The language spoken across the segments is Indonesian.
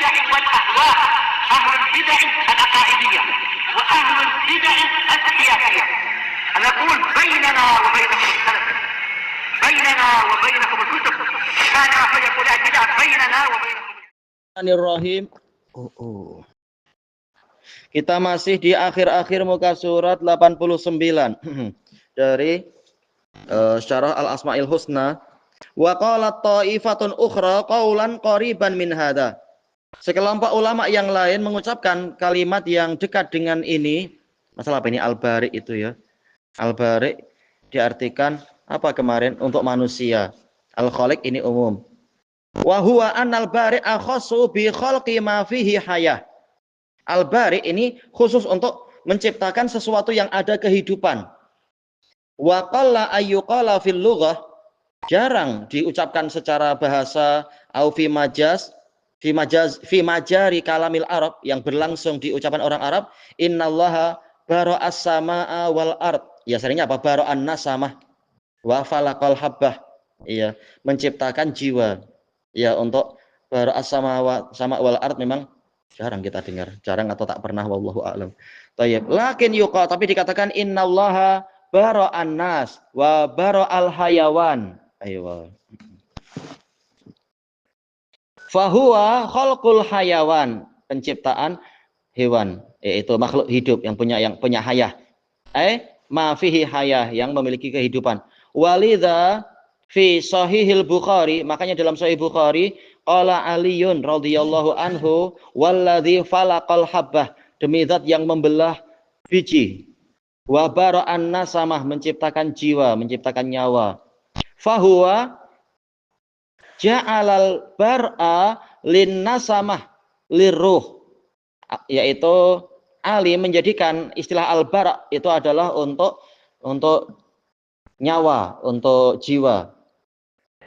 البدع والأهواء، أهل البدع العقائدية وأهل البدع السياسية. نقول بيننا وبينكم السلف، بيننا وبينكم الكتب، كان فيقول البدع بيننا وبينكم. Bismillahirrahmanirrahim. Kita masih di akhir-akhir muka surat 89 dari Syarah Al-Asma'il Husna. Wa qalat ta'ifatun ukhra qaulan qariban min hadza. Sekelompok ulama yang lain mengucapkan kalimat yang dekat dengan ini. Masalah apa ini al-bari itu ya? Al-bari diartikan apa kemarin untuk manusia. Al-khaliq ini umum. Wa huwa annal bari akhassu bi khalqi ma fihi hayah. Al-bari ini khusus untuk menciptakan sesuatu yang ada kehidupan. Wa qalla ayyuqala fil lughah, jarang diucapkan secara bahasa au fi majari kalamil Arab, yang berlangsung di ucapan orang Arab, innallaha bara'as samaa wal ard. Ya seringnya apa? Bara'an nasamah wa falaqal habbah. Iya, menciptakan jiwa. Ya, untuk bara'as sama wal ard memang jarang kita dengar, jarang atau tak pernah, wallahu a'lam. Thayyib. Lakin yuqa, tapi dikatakan innallaha bara'an nas wa bara'al hayawan. Ayo. Fahuwa khalqul hayawan, penciptaan hewan, yaitu makhluk hidup yang punya hayah. Ma fihi hayah, yang memiliki kehidupan. Walidha fi sahihil Bukhari, makanya dalam sahih Bukhari, qala Aliyun radhiyallahu anhu, walladzi falaqal habbah, demi zat yang membelah biji, wa bara'an nasamah, menciptakan jiwa, menciptakan nyawa. Fahuwa ja'alal bar'a lin nasamah lirruh, yaitu Ali menjadikan istilah al-bara' itu adalah untuk nyawa, untuk jiwa.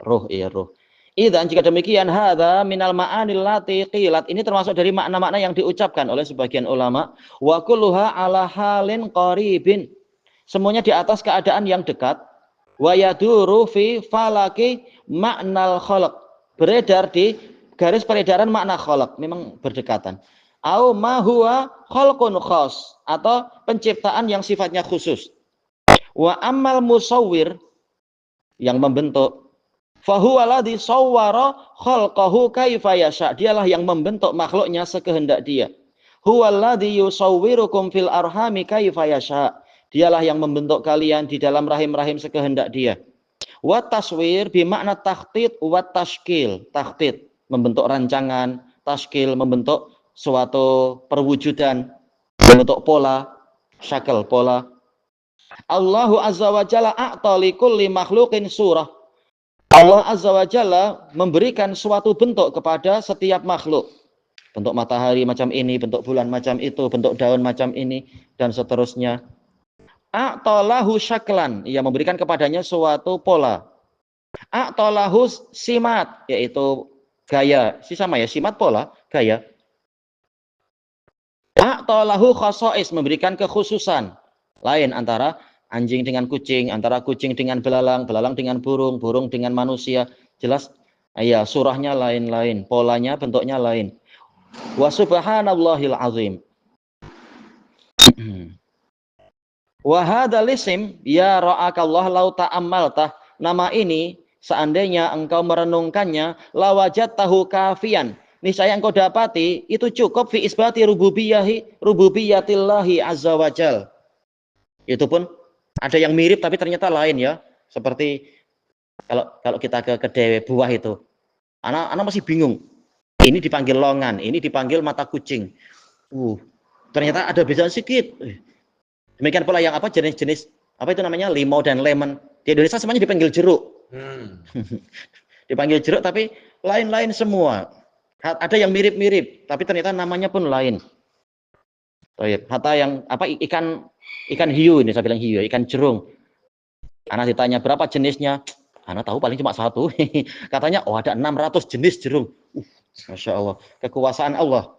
Ruh, iya ruh. Idzan, jika demikian, hadza minal ma'anil lati qilat, ini termasuk dari makna-makna yang diucapkan oleh sebagian ulama. Wa kulluha ala halin qaribin, semuanya di atas keadaan yang dekat. Wa yaduru fi falaki ma'nal khalq, beredar di garis peredaran makna khalq, memang berdekatan. Au ma huwa khalqun khas, atau penciptaan yang sifatnya khusus. Wa ammal musawwir, yang membentuk, fahuwa ladzi sawwara khalqahu kaifa yasha, dialah yang membentuk makhluknya sekehendak dia. Huwal ladzi yusawwirukum fil arhami kaifa yasha, dialah yang membentuk kalian di dalam rahim-rahim sekehendak dia. Wa taswir bimakna takhtit wa tashkil. Takhtit membentuk rancangan, tashkil membentuk suatu perwujudan, membentuk pola, syakal pola. Allahu azza wa jalla a'ta li kulli makhluqin surah. Allah azza wa jalla memberikan suatu bentuk kepada setiap makhluk. Bentuk matahari macam ini, bentuk bulan macam itu, bentuk daun macam ini, dan seterusnya. A'talahu syaklan, ia memberikan kepadanya suatu pola. A'talahu simat, yaitu gaya. Sama ya, simat pola, gaya. A'talahu khasa'is, memberikan kekhususan. Lain antara anjing dengan kucing, antara kucing dengan belalang, belalang dengan burung, burung dengan manusia. Jelas ya, surahnya lain-lain, polanya, bentuknya lain. Wa subhanallahil azim. Wa hadzal ism ya ra'akallah law ta'ammaltah, nama ini seandainya engkau merenungkannya, lawajadtahu kafian, niscaya engkau dapati itu cukup fi isbati rububiyatillahi azza wajal. Itu pun ada yang mirip tapi ternyata lain ya. Seperti kalau kita ke kedai buah itu, anak masih bingung. Ini dipanggil longan, ini dipanggil mata kucing. Ternyata ada beda sedikit. Demikian pula yang apa, jenis-jenis apa itu namanya, limau dan lemon. Di Indonesia semuanya dipanggil jeruk. Dipanggil jeruk tapi lain-lain semua. Ada yang mirip-mirip tapi ternyata namanya pun lain. Hatta yang apa, ikan hiu, ini saya bilang hiu, ikan jerung. Anak ditanya berapa jenisnya, anak tahu paling cuma satu. Katanya ada 600 jenis jerung. Masya Allah, kekuasaan Allah.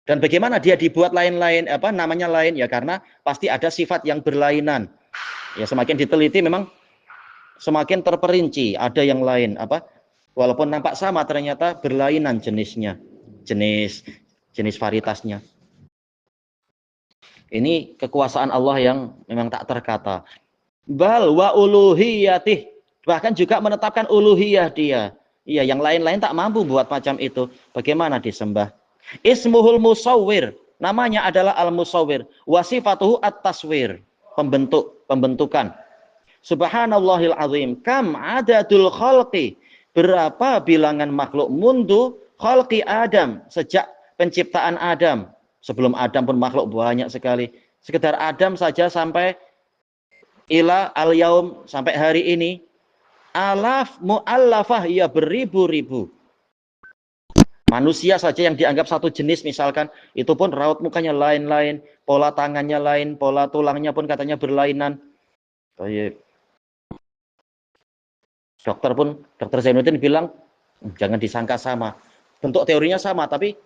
Dan bagaimana dia dibuat lain-lain, apa namanya lain, ya karena pasti ada sifat yang berlainan. Ya semakin diteliti memang semakin terperinci, ada yang lain, apa walaupun nampak sama ternyata berlainan jenisnya. jenis varietasnya. Ini kekuasaan Allah yang memang tak terkata. Bal wa uluhiyatih, bahkan juga menetapkan uluhiyah dia. Iya, yang lain-lain tak mampu buat macam itu. Bagaimana disembah? Ismuhul musawwir, namanya adalah al-musawwir. Wasifatuhu at-taswir, pembentukan. Subhanallahil azim. Kam adadul khalqi, berapa bilangan makhluk mundu khalqi Adam, sejak penciptaan Adam. Sebelum Adam pun makhluk banyak sekali. Sekedar Adam saja sampai ila al-yaum, sampai hari ini, alaf mu'allafah, ya beribu-ribu manusia saja yang dianggap satu jenis misalkan, itu pun raut mukanya lain-lain, pola tangannya lain, pola tulangnya pun katanya berlainan. Dokter Zainuddin bilang jangan disangka sama, bentuk teorinya sama, tapi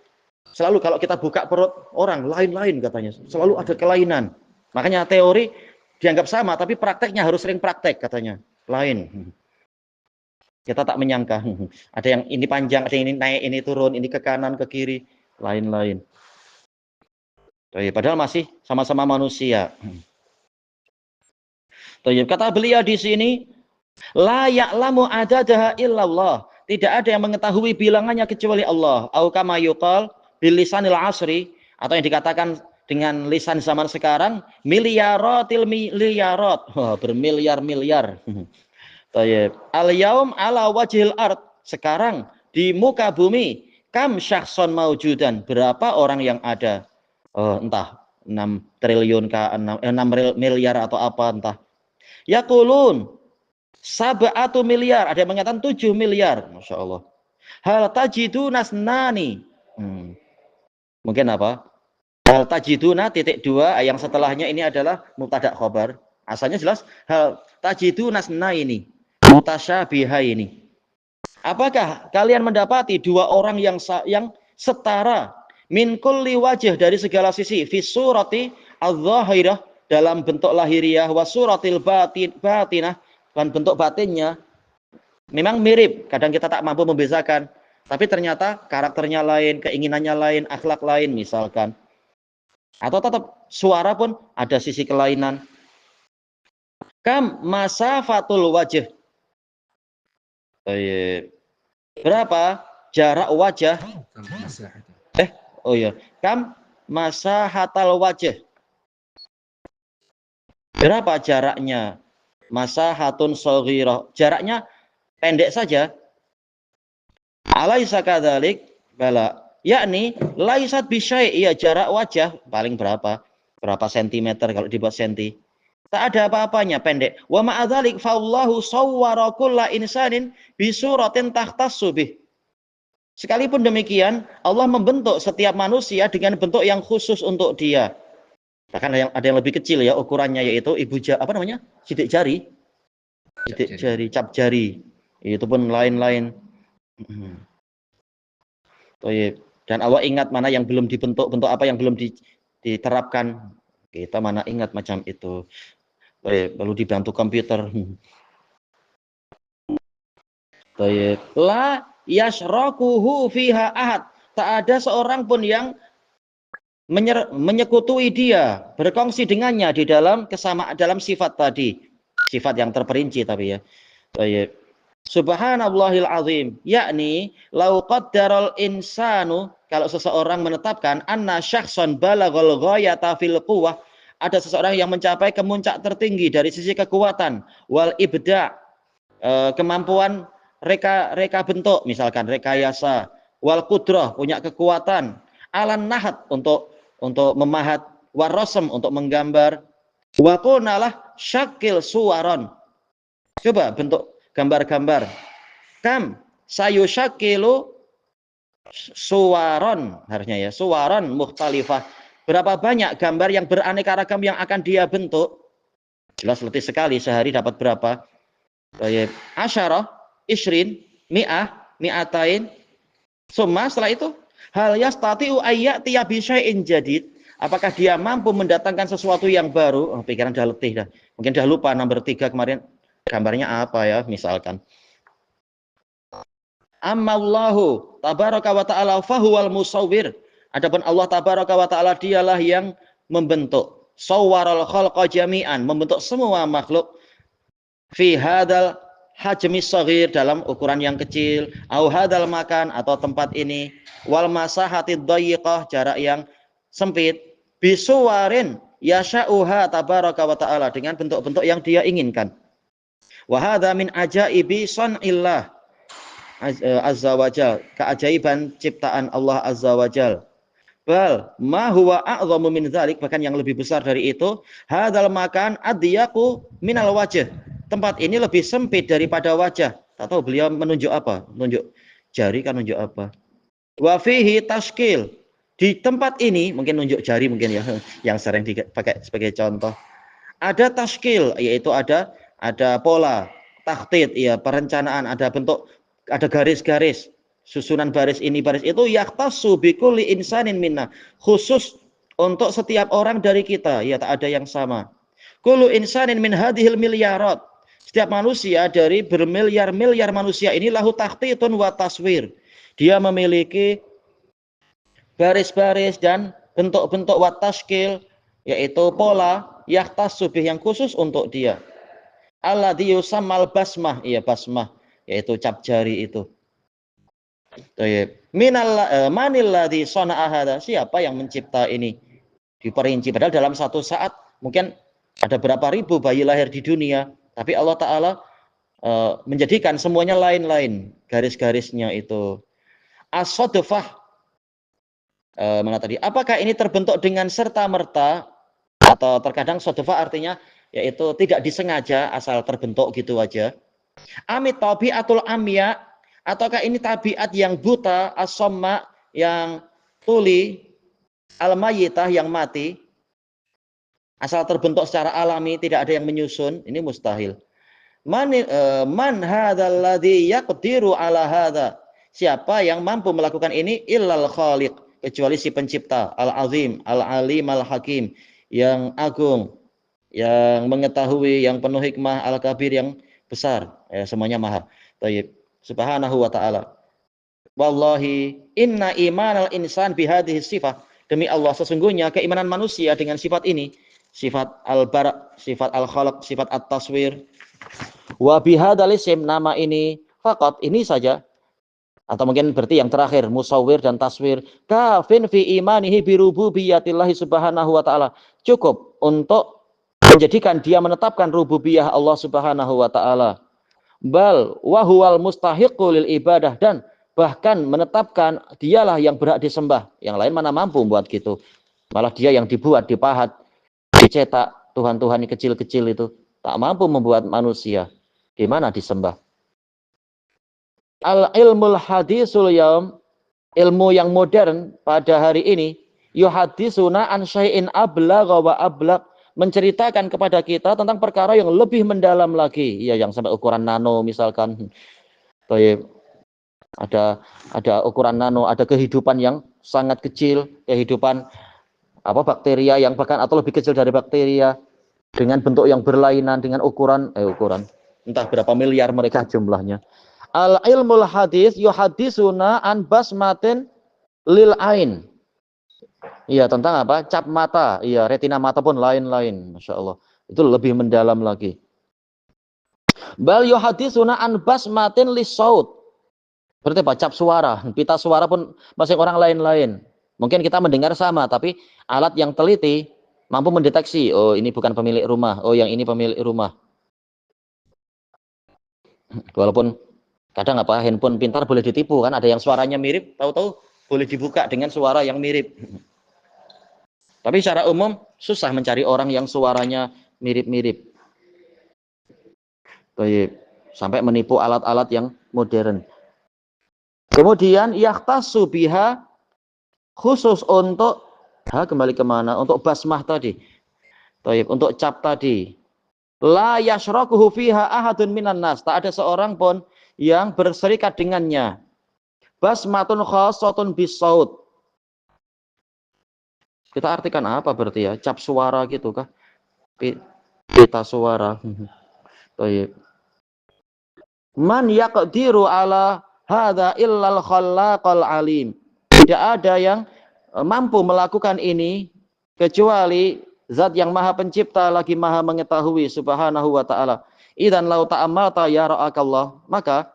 selalu kalau kita buka perut orang lain-lain katanya, selalu ada kelainan. Makanya teori dianggap sama, tapi prakteknya harus sering praktek katanya, lain. Kita tak menyangka, ada yang ini panjang, ada yang ini naik, ini turun, ini ke kanan, ke kiri, lain-lain. Padahal masih sama-sama manusia. Kata beliau di sini, la ya'lamu adadaha illallah. Tidak ada yang mengetahui bilangannya kecuali Allah. Au kama yuqal bil lisanil asri, atau yang dikatakan dengan lisan zaman sekarang, miliaratil miliarat, bermiliar-miliar. Al-yaum ala wajhil ard, sekarang di muka bumi, kam syakhson maujudan, berapa orang yang ada? Entah 6 triliun kah, 6 miliar atau apa entah. Yaqulun sab'atu miliar, ada yang mengatakan 7 miliar. Masya Allah. Hal tajiduna nasnani. Mungkin apa? Hal tajiduna titik 2, yang setelahnya ini adalah mubtada khobar. Asalnya jelas hal tajiduna nasnaini, mutasyabiha ini. Apakah kalian mendapati dua orang yang setara min kulli wajh, dari segala sisi, fi surati adz-dzahirah, dalam bentuk lahiriah, wa suratil batinah, dan bentuk batinnya memang mirip, kadang kita tak mampu membedakan, tapi ternyata karakternya lain, keinginannya lain, akhlak lain misalkan. Atau tetap suara pun ada sisi kelainan. Kam masafatul wajh, berapa jarak wajah? Kam masahatal wajh, berapa jaraknya? Masahatun shaghirah, jaraknya pendek saja. Alaisa kadzalik, bala, yakni laisat bisyai, iya jarak wajah paling berapa sentimeter kalau dibuat senti, tak ada apa-apanya, pendek. Wa ma'adzalik fallahu sawwara kulla insanin bi suratin takhtassu bih, sekalipun demikian Allah membentuk setiap manusia dengan bentuk yang khusus untuk dia. Bahkan ada yang lebih kecil ya ukurannya, yaitu sidik jari, cap jari, itu pun lain-lain. Dan Allah ingat mana yang belum dibentuk, bentuk apa yang belum diterapkan, kita mana ingat macam itu. Lalu dibantu komputer. La yashrakuhu fiha ahad, tak ada seorang pun yang menyekutui dia, berkongsi dengannya di dalam dalam sifat tadi, sifat yang terperinci tapi ya. Subhanallahil azim, yakni lau qaddaral insanu, kalau seseorang menetapkan anna syakhsan balaghal ghayata fil quwwah, ada seseorang yang mencapai kemuncak tertinggi dari sisi kekuatan, wal ibda, kemampuan reka bentuk, misalkan rekayasa, wal qudrah, punya kekuatan, alan nahat, untuk memahat, warosem, untuk menggambar, wakunalah syakil suwaron, coba bentuk gambar-gambar, kam sayu syakilu suwaron, harusnya ya, suwaron mukhtalifah, berapa banyak gambar yang beraneka ragam yang akan dia bentuk. Jelas letih sekali, sehari dapat berapa? Asyarah, isrin, mi'atain, summa, setelah itu hal yastati'u ayyatiya bi syai'in jadid, apakah dia mampu mendatangkan sesuatu yang baru? Pikiran dah letih dah. Mungkin dah lupa nomor 3 kemarin gambarnya apa ya, misalkan. Amma Allahu tabaraka wa ta'ala fahuwal musawwir. Adapun Allah tabaraka wa ta'ala dialah yang membentuk. Sawwaral khalqa jami'an, membentuk semua makhluk fi hadal hajmi shaghir, dalam ukuran yang kecil, au hadal makan, atau tempat ini, wal masahati dhayiqah, jarak yang sempit, bisuwarin yasha'uha tabaraka wa ta'ala, dengan bentuk-bentuk yang dia inginkan. Wa hadza min ajaibi sanillah azza wajal, keajaiban ciptaan Allah azza wajal. Bal ma huwa a'zamu min dzalik, bahkan yang lebih besar dari itu, hadzal makan adyaqu minal wajh, tempat ini lebih sempit daripada wajah. Tak tahu beliau menunjuk apa, menunjuk jari kan, menunjuk apa. Wa fihi tashkil, di tempat ini mungkin nunjuk jari mungkin ya yang sering dipakai sebagai contoh. Ada tashkil, yaitu ada pola, takhtid, ya perencanaan, ada bentuk, ada garis-garis, susunan baris ini baris itu, yahtassu bikulli insanin minna, khusus untuk setiap orang dari kita, ya tak ada yang sama. Kullu insanin min hadhil milyarat, setiap manusia dari bermiliar-miliar manusia ini lahu takhtitun wa taswir, dia memiliki baris-baris dan bentuk-bentuk wa tashkil, yaitu pola, yahtassu bih, yang khusus untuk dia. Alladzi yusammal basmah, iya basmah, yaitu cap jari itu. Manil ladzi shana'a hadza, siapa yang mencipta ini? Diperinci, padahal dalam satu saat mungkin ada berapa ribu bayi lahir di dunia, tapi Allah Ta'ala menjadikan semuanya lain-lain garis-garisnya itu. As-sadfah, mana tadi? Apakah ini terbentuk dengan serta-merta, atau terkadang sadfah artinya yaitu tidak disengaja, asal terbentuk gitu aja. Amit tabiatul amya, ataukah ini tabiat yang buta, as-samma, yang tuli, al-mayyitah, yang mati, asal terbentuk secara alami, tidak ada yang menyusun, ini mustahil. Man hadzal ladzi yaqdiru ala hadza, siapa yang mampu melakukan ini? Illal khaliq, kecuali si pencipta, al-azim, al-alim, al-hakim, yang agung, yang mengetahui, yang penuh hikmah, al-kabir, yang besar, ya, semuanya maha. Tayyib. Subhanahu wa ta'ala. Wallahi inna imanal insan bihadhihi sifat, demi Allah sesungguhnya keimanan manusia dengan sifat ini, sifat al-bara', sifat al-khalq, sifat at-taswir, wa bihadzal ism, nama ini, faqat, ini saja, atau mungkin berarti yang terakhir, musawwir dan taswir, kafin fi imanihi bi rububiyyatillahi subhanahu wa ta'ala, cukup untuk menjadikan dia menetapkan rububiyah Allah subhanahu wa ta'ala. Bal wa huwal mustahiqu lil ibadah, dan bahkan menetapkan dialah yang berhak disembah. Yang lain mana mampu buat gitu. Malah dia yang dibuat, dipahat, dicetak, Tuhan-Tuhan kecil-kecil itu tak mampu membuat manusia. Gimana disembah? Al ilmul hadisul yaum, ilmu yang modern pada hari ini, yuhadisuna an syai'in ablagha wa ablagh, menceritakan kepada kita tentang perkara yang lebih mendalam lagi, ya, yang sampai ukuran nano misalkan. Ada ukuran nano, ada kehidupan yang sangat kecil, kehidupan bakteria yang bahkan atau lebih kecil dari bakteria, dengan bentuk yang berlainan, dengan ukuran entah berapa miliar mereka jumlahnya. Al ilmul hadis yuhadisuna an basmatin lil ain. Iya, tentang apa? Cap mata, iya, retina mata pun lain-lain, masya Allah. Itu lebih mendalam lagi. Bal yuhadisuna an basmatin lisaut. Berarti apa? Cap suara, pita suara pun masing orang lain-lain. Mungkin kita mendengar sama, tapi alat yang teliti mampu mendeteksi, oh ini bukan pemilik rumah, oh yang ini pemilik rumah. Walaupun kadang handphone pintar boleh ditipu kan, ada yang suaranya mirip, tahu-tahu boleh dibuka dengan suara yang mirip. Tapi secara umum susah mencari orang yang suaranya mirip-mirip. Sampai menipu alat-alat yang modern. Kemudian yahtassu biha, khusus untuk kembali kemana? Untuk basmah tadi. Untuk cap tadi. La yashrakuhu fiha ahadun minan nas, tak ada seorang pun yang berserikat dengannya. Basmatun khassatun bisaut. Kita artikan apa berarti ya? Cap suara gitu kah? Pita suara. Man yaqdiru ala hadza illal khallaqal alim. Tidak ada yang mampu melakukan ini kecuali zat yang maha pencipta lagi maha mengetahui subhanahu wa ta'ala. Idzan lau ta'ammalta ya ra'akallah, maka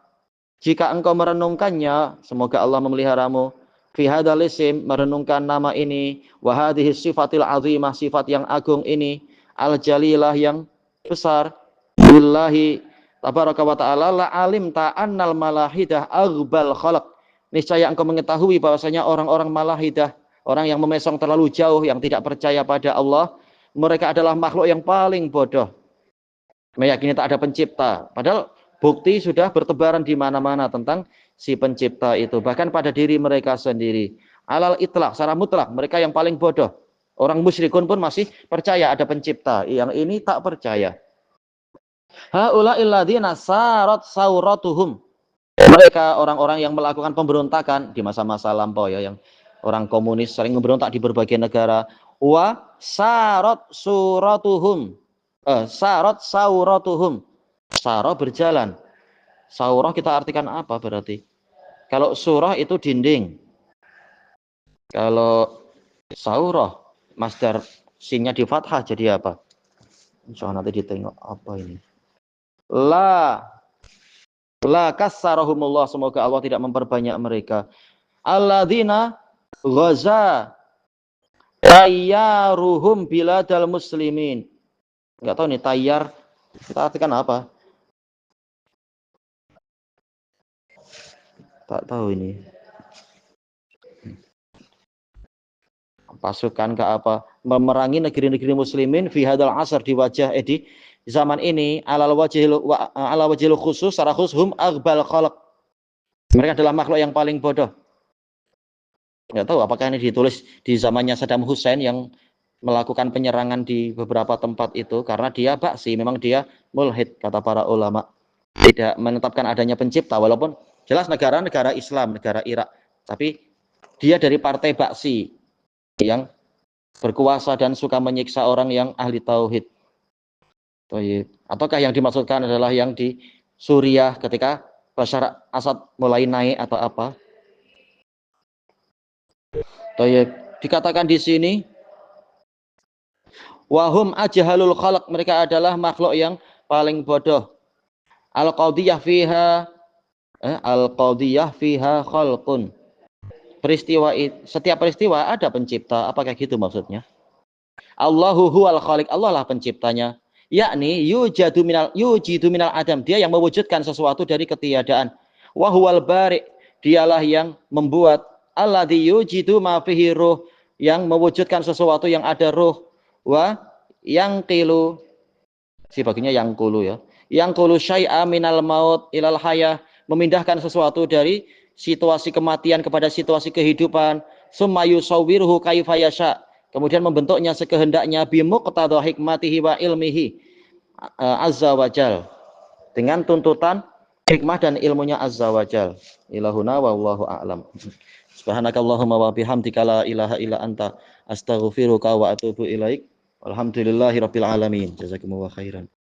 jika engkau merenungkannya, semoga Allah memeliharamu, fi hadzal isim, merenungkan nama ini, wa hadhihi sifatil azimah, sifat yang agung ini, al jalilah yang besar, billahi tabaraka wa ta'ala, la alim ta'annal malahidah aghbal khalaq. Niscaya engkau mengetahui bahwasanya orang-orang malahidah, orang yang memesong terlalu jauh, yang tidak percaya pada Allah, mereka adalah makhluk yang paling bodoh. Meyakini tak ada pencipta. Padahal bukti sudah bertebaran di mana-mana tentang si pencipta itu. Bahkan pada diri mereka sendiri. Alal itlaq, secara mutlak, mereka yang paling bodoh. Orang musyrikun pun masih percaya ada pencipta. Yang ini tak percaya. Haula'il ladzina sarat sauratuhum. Mereka orang-orang yang melakukan pemberontakan di masa-masa lampau ya, yang orang komunis sering memberontak di berbagai negara. Wa sarat suratuhum. Sarat sauratuhum. Sarah berjalan. Saurah kita artikan apa berarti? Kalau surah itu dinding. Kalau saurah, masdar sinnya di fathah jadi apa? Insya Allah nanti ditengok apa ini. La kassarahumullah, semoga Allah tidak memperbanyak mereka. Alladzina ghaza tayyaruhum biladal muslimin. Enggak tahu nih tayyar kita artikan apa? Tak tahu ini. Pasukan ke apa? Memerangi negeri-negeri muslimin fi hadzal asr, di wajah di zaman ini, ala wajhil khusus, secara khusus hum aghbal khalaq. Mereka adalah makhluk yang paling bodoh. Enggak tahu apakah ini ditulis di zamannya Saddam Hussein yang melakukan penyerangan di beberapa tempat itu, karena dia baksi, memang dia mulhid kata para ulama, tidak menetapkan adanya pencipta, walaupun jelas negara-negara Islam, negara Irak, tapi dia dari partai baksi yang berkuasa dan suka menyiksa orang yang ahli tauhid. Ataukah yang dimaksudkan adalah yang di Suriah ketika Bashar Assad mulai naik atau apa? Dikatakan di sini wahum ajhalul khalq, mereka adalah makhluk yang paling bodoh. Al-qadiyah fiha khalqun. Setiap peristiwa ada pencipta. Apakah gitu maksudnya? Allahu huwal khaliq, Allah lah penciptanya. Yakni yujidu minal adam, dia yang mewujudkan sesuatu dari ketiadaan. Wa huwal bari', dialah yang membuat. Alladzi yujidu ma fihi ruh, yang mewujudkan sesuatu yang ada ruh. Wa yangqilu, si baginya yangqulu ya. Yangqulu syai'a minal maut ilal hayah, memindahkan sesuatu dari situasi kematian kepada situasi kehidupan. Summa yusawwiruhu kaifa yasha, kemudian membentuknya sekehendaknya, bimuqtada hikmatihi wa ilmihi azza wajal, dengan tuntutan hikmah dan ilmunya azza wajal. Ilahuna wallahu a'lam. Subhanakallahumma wa bihamdika la ilaha illa anta astaghfiruka wa atubu ilaik. Alhamdulillahirabbil alamin. Jazakumullahu khairan.